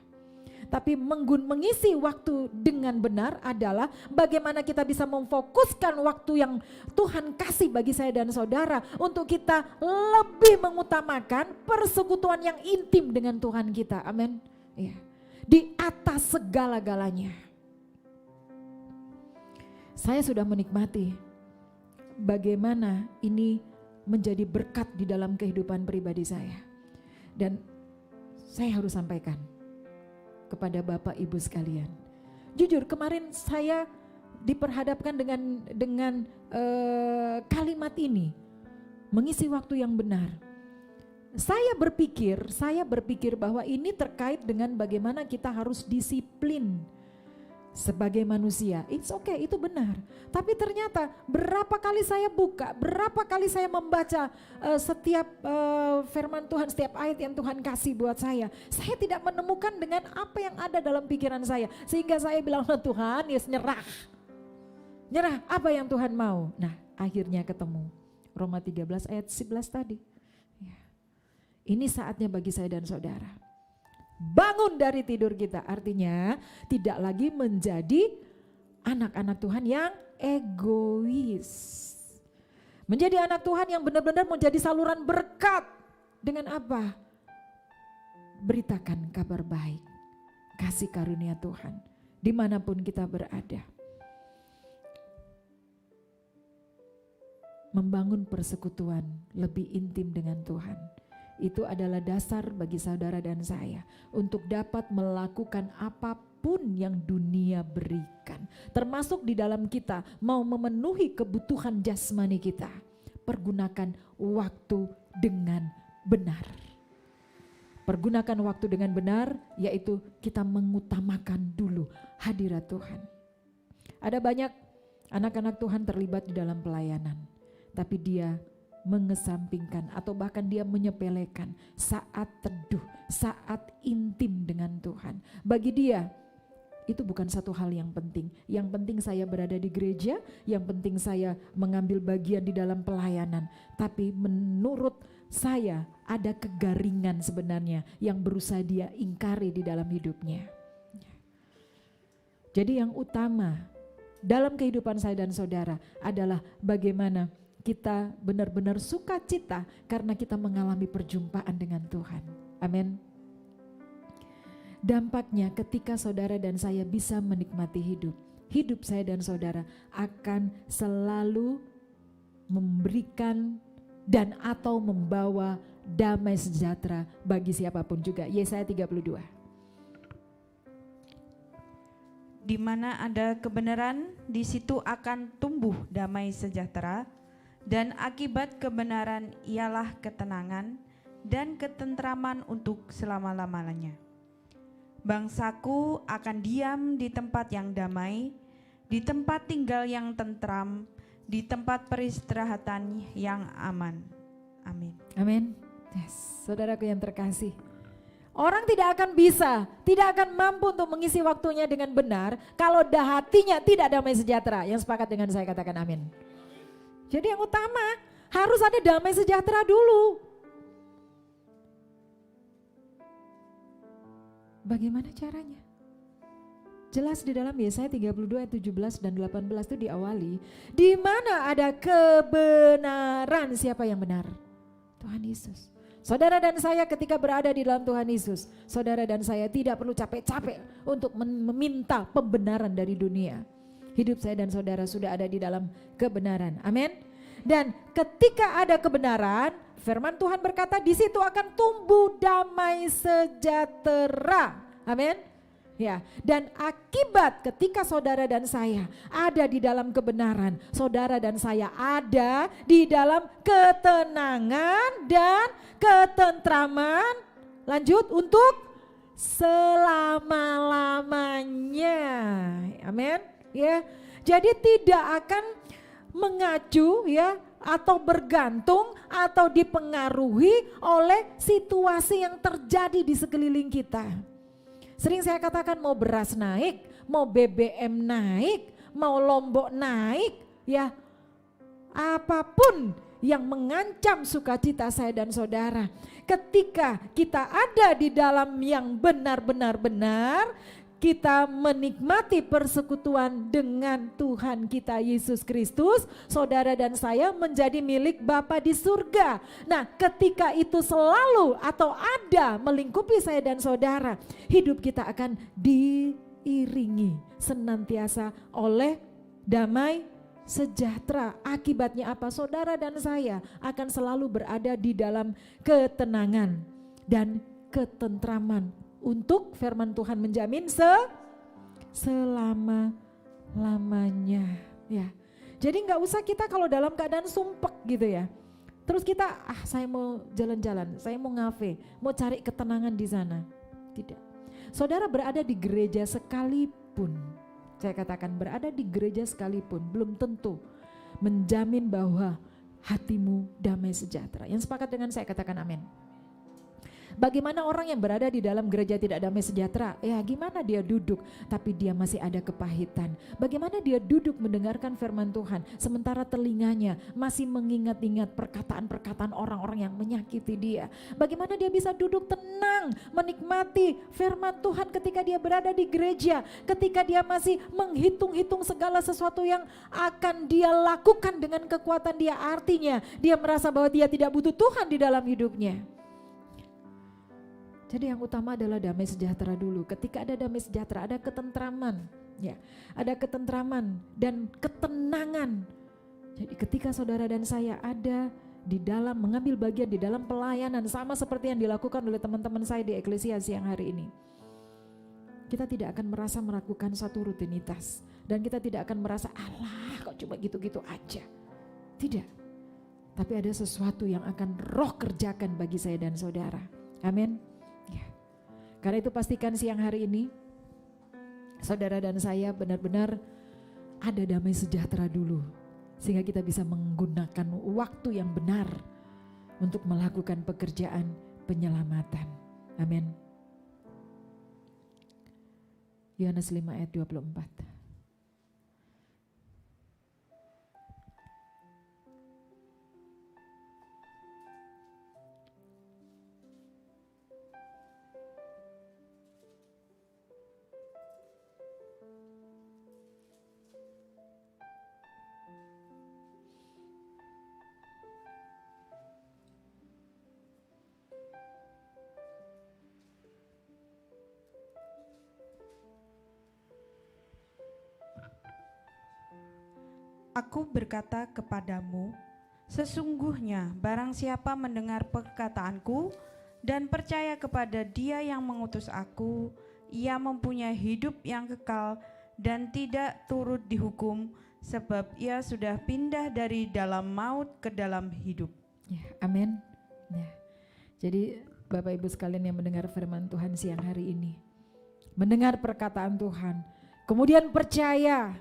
Tapi mengisi waktu dengan benar adalah bagaimana kita bisa memfokuskan waktu yang Tuhan kasih bagi saya dan saudara untuk kita lebih mengutamakan persekutuan yang intim dengan Tuhan kita. Amin. Ya. Di atas segala-galanya. Saya sudah menikmati bagaimana ini menjadi berkat di dalam kehidupan pribadi saya. Dan saya harus sampaikan kepada Bapak Ibu sekalian. Jujur kemarin saya diperhadapkan dengan kalimat ini, mengisi waktu yang benar. Saya berpikir bahwa ini terkait dengan bagaimana kita harus disiplin sebagai manusia. It's okay, itu benar. Tapi ternyata berapa kali saya buka, berapa kali saya membaca setiap firman Tuhan, setiap ayat yang Tuhan kasih buat saya tidak menemukan dengan apa yang ada dalam pikiran saya. Sehingga saya bilang, Tuhan, yes, nyerah apa yang Tuhan mau. Nah, akhirnya ketemu Roma 13 ayat 11 tadi. Ya. Ini saatnya bagi saya dan saudara bangun dari tidur kita, artinya tidak lagi menjadi anak-anak Tuhan yang egois. Menjadi anak Tuhan yang benar-benar menjadi saluran berkat. Dengan apa? Beritakan kabar baik, kasih karunia Tuhan dimanapun kita berada. Membangun persekutuan lebih intim dengan Tuhan. Itu adalah dasar bagi saudara dan saya untuk dapat melakukan apapun yang dunia berikan. Termasuk di dalam kita mau memenuhi kebutuhan jasmani kita. Pergunakan waktu dengan benar. Pergunakan waktu dengan benar, yaitu kita mengutamakan dulu hadirat Tuhan. Ada banyak anak-anak Tuhan terlibat di dalam pelayanan, tapi dia mengesampingkan atau bahkan dia menyepelekan saat teduh, saat intim dengan Tuhan. Bagi dia itu bukan satu hal yang penting. Yang penting saya berada di gereja, yang penting saya mengambil bagian di dalam pelayanan. Tapi menurut saya ada kegaringan sebenarnya yang berusaha dia ingkari di dalam hidupnya. Jadi yang utama dalam kehidupan saya dan saudara adalah bagaimana kita benar-benar sukacita karena kita mengalami perjumpaan dengan Tuhan. Amin. Dampaknya ketika saudara dan saya bisa menikmati hidup saya dan saudara akan selalu memberikan dan atau membawa damai sejahtera bagi siapapun juga. Yesaya 32. Di mana ada kebenaran, di situ akan tumbuh damai sejahtera. Dan akibat kebenaran ialah ketenangan dan ketentraman untuk selama-lamanya. Bangsaku akan diam di tempat yang damai, di tempat tinggal yang tentram, di tempat peristirahatan yang aman. Amin. Amin. Yes, saudaraku yang terkasih. Orang tidak akan bisa, tidak akan mampu untuk mengisi waktunya dengan benar kalau hatinya tidak damai sejahtera. Yang sepakat dengan saya katakan amin. Jadi yang utama harus ada damai sejahtera dulu. Bagaimana caranya? Jelas di dalam Yesaya 32 ayat 17 dan 18 itu diawali. Di mana ada kebenaran, siapa yang benar? Tuhan Yesus. Saudara dan saya ketika berada di dalam Tuhan Yesus, saudara dan saya tidak perlu capek-capek untuk meminta pembenaran dari dunia. Hidup saya dan saudara sudah ada di dalam kebenaran. Amin. Dan ketika ada kebenaran, firman Tuhan berkata di situ akan tumbuh damai sejahtera. Amin. Ya, dan akibat ketika saudara dan saya ada di dalam kebenaran, saudara dan saya ada di dalam ketenangan dan ketentraman. Lanjut, untuk selama-lamanya. Amin. Ya, jadi tidak akan mengacu ya atau bergantung atau dipengaruhi oleh situasi yang terjadi di sekeliling kita. Sering saya katakan mau beras naik, mau BBM naik, mau Lombok naik, ya apapun yang mengancam sukacita saya dan saudara. Ketika kita ada di dalam yang benar-benar benar, kita menikmati persekutuan dengan Tuhan kita Yesus Kristus, saudara dan saya menjadi milik Bapa di surga. Nah, ketika itu selalu atau ada melingkupi saya dan saudara, hidup kita akan diiringi senantiasa oleh damai sejahtera. Akibatnya apa? Saudara dan saya akan selalu berada di dalam ketenangan dan ketentraman untuk firman Tuhan menjamin selama-lamanya. Ya, jadi nggak usah kita kalau dalam keadaan sumpek gitu ya. Terus kita, saya mau jalan-jalan, saya mau ngafe, mau cari ketenangan di sana. Tidak. Saudara berada di gereja sekalipun, saya katakan berada di gereja sekalipun, belum tentu menjamin bahwa hatimu damai sejahtera. Yang sepakat dengan saya katakan amin. Bagaimana orang yang berada di dalam gereja tidak damai sejahtera? Ya gimana dia duduk tapi dia masih ada kepahitan. Bagaimana dia duduk mendengarkan firman Tuhan sementara telinganya masih mengingat-ingat perkataan-perkataan orang-orang yang menyakiti dia. Bagaimana dia bisa duduk tenang menikmati firman Tuhan ketika dia berada di gereja. Ketika dia masih menghitung-hitung segala sesuatu yang akan dia lakukan dengan kekuatan dia. Artinya dia merasa bahwa dia tidak butuh Tuhan di dalam hidupnya. Jadi yang utama adalah damai sejahtera dulu. Ketika ada damai sejahtera, ada ketentraman, ya, ada ketentraman dan ketenangan. Jadi ketika saudara dan saya ada di dalam mengambil bagian di dalam pelayanan sama seperti yang dilakukan oleh teman-teman saya di Eklesia siang hari ini, kita tidak akan merasa melakukan satu rutinitas dan kita tidak akan merasa alah kok cuma gitu-gitu aja. Tidak. Tapi ada sesuatu yang akan Roh kerjakan bagi saya dan saudara. Amin. Karena itu pastikan siang hari ini saudara dan saya benar-benar ada damai sejahtera dulu. Sehingga kita bisa menggunakan waktu yang benar untuk melakukan pekerjaan penyelamatan. Amin. Yohanes 5 ayat 24. Aku berkata kepadamu, sesungguhnya barang siapa mendengar perkataanku dan percaya kepada Dia yang mengutus aku, ia mempunyai hidup yang kekal dan tidak turut dihukum, sebab ia sudah pindah dari dalam maut ke dalam hidup. Ya, amin. Ya. Jadi Bapak Ibu sekalian yang mendengar firman Tuhan siang hari ini, mendengar perkataan Tuhan, kemudian percaya.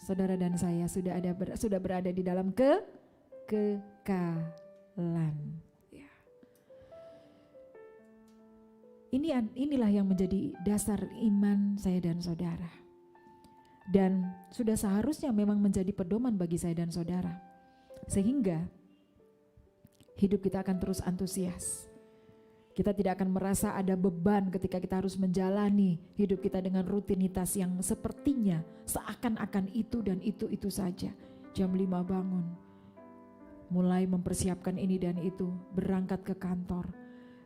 Saudara dan saya sudah berada di dalam kekekalan. Ya. Inilah yang menjadi dasar iman saya dan saudara. Dan sudah seharusnya memang menjadi pedoman bagi saya dan saudara. Sehingga hidup kita akan terus antusias. Kita tidak akan merasa ada beban ketika kita harus menjalani hidup kita dengan rutinitas yang sepertinya seakan-akan itu dan itu saja. Jam 5 bangun, mulai mempersiapkan ini dan itu, berangkat ke kantor.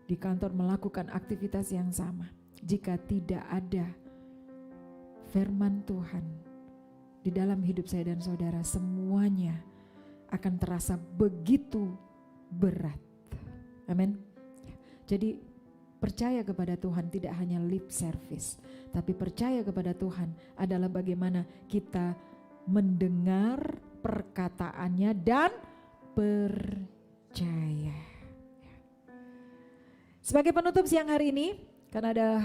Di kantor melakukan aktivitas yang sama. Jika tidak ada firman Tuhan di dalam hidup saya dan saudara, semuanya akan terasa begitu berat. Amin. Jadi percaya kepada Tuhan tidak hanya lip service, tapi percaya kepada Tuhan adalah bagaimana kita mendengar perkataannya dan percaya. Sebagai penutup siang hari ini, karena ada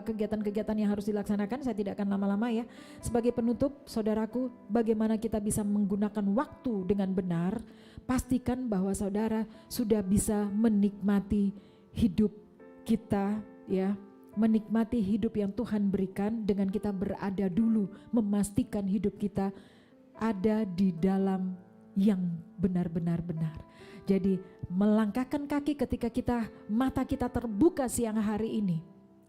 kegiatan-kegiatan yang harus dilaksanakan, saya tidak akan lama-lama ya. Sebagai penutup, saudaraku, bagaimana kita bisa menggunakan waktu dengan benar, pastikan bahwa saudara sudah bisa menikmati hidup kita ya, menikmati hidup yang Tuhan berikan dengan kita berada dulu, memastikan hidup kita ada di dalam yang benar-benar benar. Jadi melangkahkan kaki ketika mata kita terbuka siang hari ini,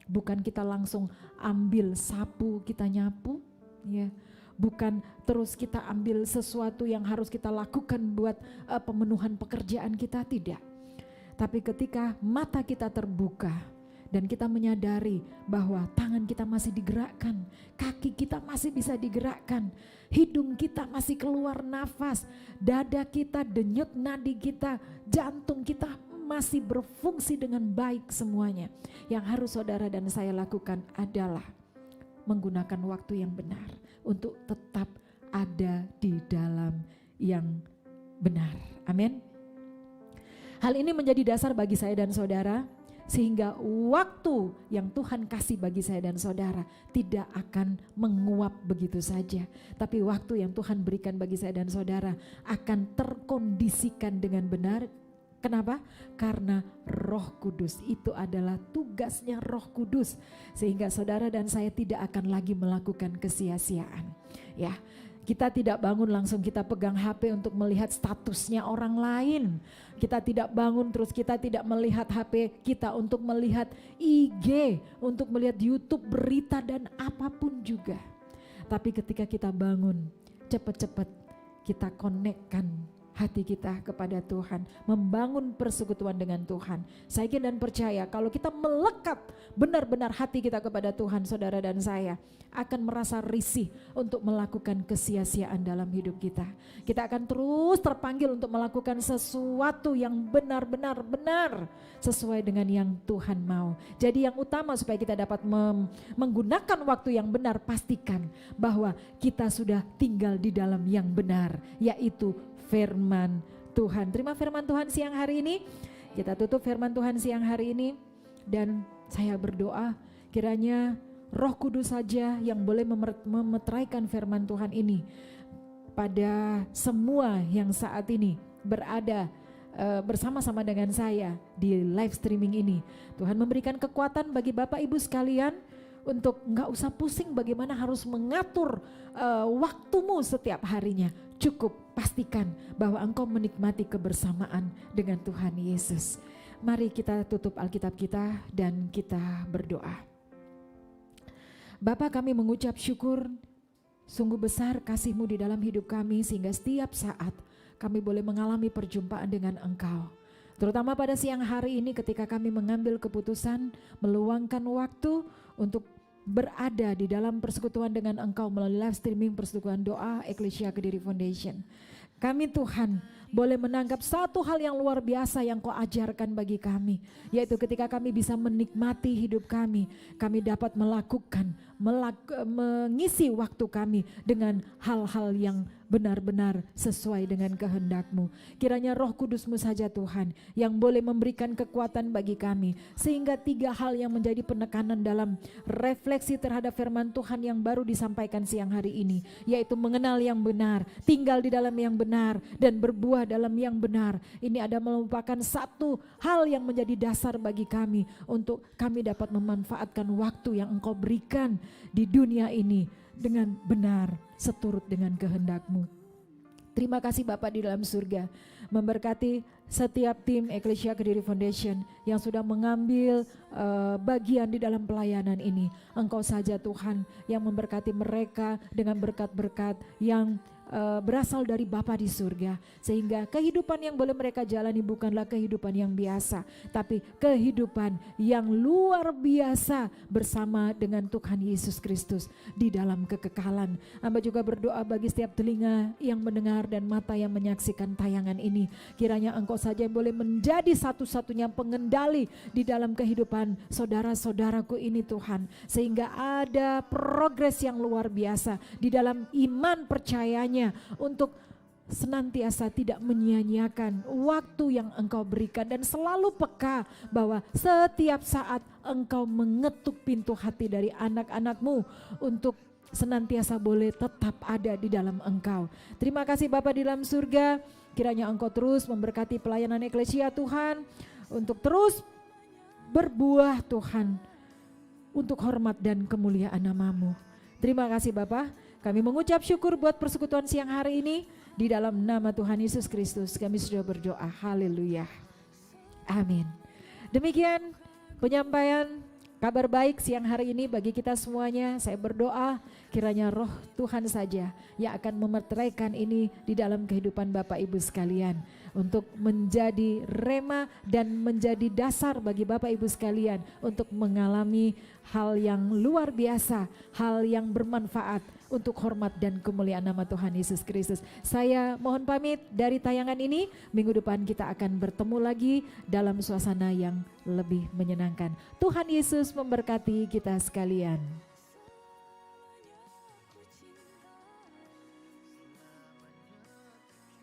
bukan kita langsung ambil sapu kita nyapu ya, bukan terus kita ambil sesuatu yang harus kita lakukan buat pemenuhan pekerjaan kita, tidak. Tapi ketika mata kita terbuka dan kita menyadari bahwa tangan kita masih digerakkan, kaki kita masih bisa digerakkan, hidung kita masih keluar nafas, dada kita, denyut nadi kita, jantung kita masih berfungsi dengan baik semuanya. Yang harus saudara dan saya lakukan adalah menggunakan waktu yang benar untuk tetap ada di dalam yang benar. Amin. Hal ini menjadi dasar bagi saya dan saudara, sehingga waktu yang Tuhan kasih bagi saya dan saudara tidak akan menguap begitu saja. Tapi waktu yang Tuhan berikan bagi saya dan saudara akan terkondisikan dengan benar. Kenapa? Karena Roh Kudus, itu adalah tugasnya Roh Kudus. Sehingga saudara dan saya tidak akan lagi melakukan kesia-siaan. Ya, kita tidak bangun langsung kita pegang HP untuk melihat statusnya orang lain. Kita tidak bangun terus kita tidak melihat HP kita untuk melihat IG, untuk melihat YouTube, berita dan apapun juga. Tapi ketika kita bangun, cepat-cepat kita konekkan hati kita kepada Tuhan, membangun persekutuan dengan Tuhan. Saya yakin dan percaya kalau kita melekat benar-benar hati kita kepada Tuhan, saudara dan saya akan merasa risih untuk melakukan kesia-siaan dalam hidup kita. Kita akan terus terpanggil untuk melakukan sesuatu yang benar-benar benar sesuai dengan yang Tuhan mau. Jadi yang utama supaya kita dapat menggunakan waktu yang benar, pastikan bahwa kita sudah tinggal di dalam yang benar, yaitu firman Tuhan. Terima firman Tuhan siang hari ini. Kita tutup firman Tuhan siang hari ini. Dan saya berdoa kiranya Roh Kudus saja yang boleh memeteraikan firman Tuhan ini pada semua yang saat ini berada bersama-sama dengan saya di live streaming ini. Tuhan memberikan kekuatan bagi Bapak Ibu sekalian untuk enggak usah pusing bagaimana harus mengatur waktumu setiap harinya. Cukup pastikan bahwa engkau menikmati kebersamaan dengan Tuhan Yesus. Mari kita tutup Alkitab kita dan kita berdoa. Bapa, kami mengucap syukur, sungguh besar kasih-Mu di dalam hidup kami sehingga setiap saat kami boleh mengalami perjumpaan dengan Engkau. Terutama pada siang hari ini ketika kami mengambil keputusan meluangkan waktu untuk berada di dalam persekutuan dengan Engkau melalui live streaming persekutuan doa Eklesia Kediri Foundation. Kami Tuhan boleh menangkap satu hal yang luar biasa yang Kau ajarkan bagi kami, yaitu ketika kami bisa menikmati hidup kami dapat melakukan mengisi waktu kami dengan hal-hal yang benar-benar sesuai dengan kehendak-Mu. Kiranya Roh Kudus-Mu saja Tuhan yang boleh memberikan kekuatan bagi kami, sehingga 3 hal yang menjadi penekanan dalam refleksi terhadap firman Tuhan yang baru disampaikan siang hari ini, yaitu mengenal yang benar, tinggal di dalam yang benar, dan berbuah dalam yang benar. Ini ada merupakan satu hal yang menjadi dasar bagi kami untuk kami dapat memanfaatkan waktu yang Engkau berikan di dunia ini dengan benar seturut dengan kehendak-Mu. Terima kasih Bapa di dalam surga, memberkati setiap tim Eklesia Kediri Foundation yang sudah mengambil bagian di dalam pelayanan ini. Engkau saja Tuhan yang memberkati mereka dengan berkat-berkat yang berasal dari Bapa di surga, sehingga kehidupan yang boleh mereka jalani bukanlah kehidupan yang biasa, tapi kehidupan yang luar biasa bersama dengan Tuhan Yesus Kristus di dalam kekekalan. Hamba juga berdoa bagi setiap telinga yang mendengar dan mata yang menyaksikan tayangan ini, kiranya Engkau saja yang boleh menjadi satu-satunya pengendali di dalam kehidupan saudara-saudaraku ini Tuhan, sehingga ada progres yang luar biasa di dalam iman percayanya untuk senantiasa tidak menyia-nyiakan waktu yang Engkau berikan dan selalu peka bahwa setiap saat Engkau mengetuk pintu hati dari anak-anak-Mu untuk senantiasa boleh tetap ada di dalam Engkau. Terima kasih Bapa di dalam surga, kiranya Engkau terus memberkati pelayanan Eklesia Tuhan untuk terus berbuah Tuhan untuk hormat dan kemuliaan nama-Mu. Terima kasih Bapa. Kami mengucap syukur buat persekutuan siang hari ini. Di dalam nama Tuhan Yesus Kristus kami sudah berdoa. Haleluya. Amin. Demikian penyampaian kabar baik siang hari ini bagi kita semuanya. Saya berdoa kiranya Roh Tuhan saja yang akan memeteraikan ini di dalam kehidupan Bapak Ibu sekalian. untuk menjadi rema dan menjadi dasar bagi Bapak Ibu sekalian untuk mengalami hal yang luar biasa, hal yang bermanfaat untuk hormat dan kemuliaan nama Tuhan Yesus Kristus. Saya mohon pamit dari tayangan ini. Minggu depan kita akan bertemu lagi dalam suasana yang lebih menyenangkan. Tuhan Yesus memberkati kita sekalian.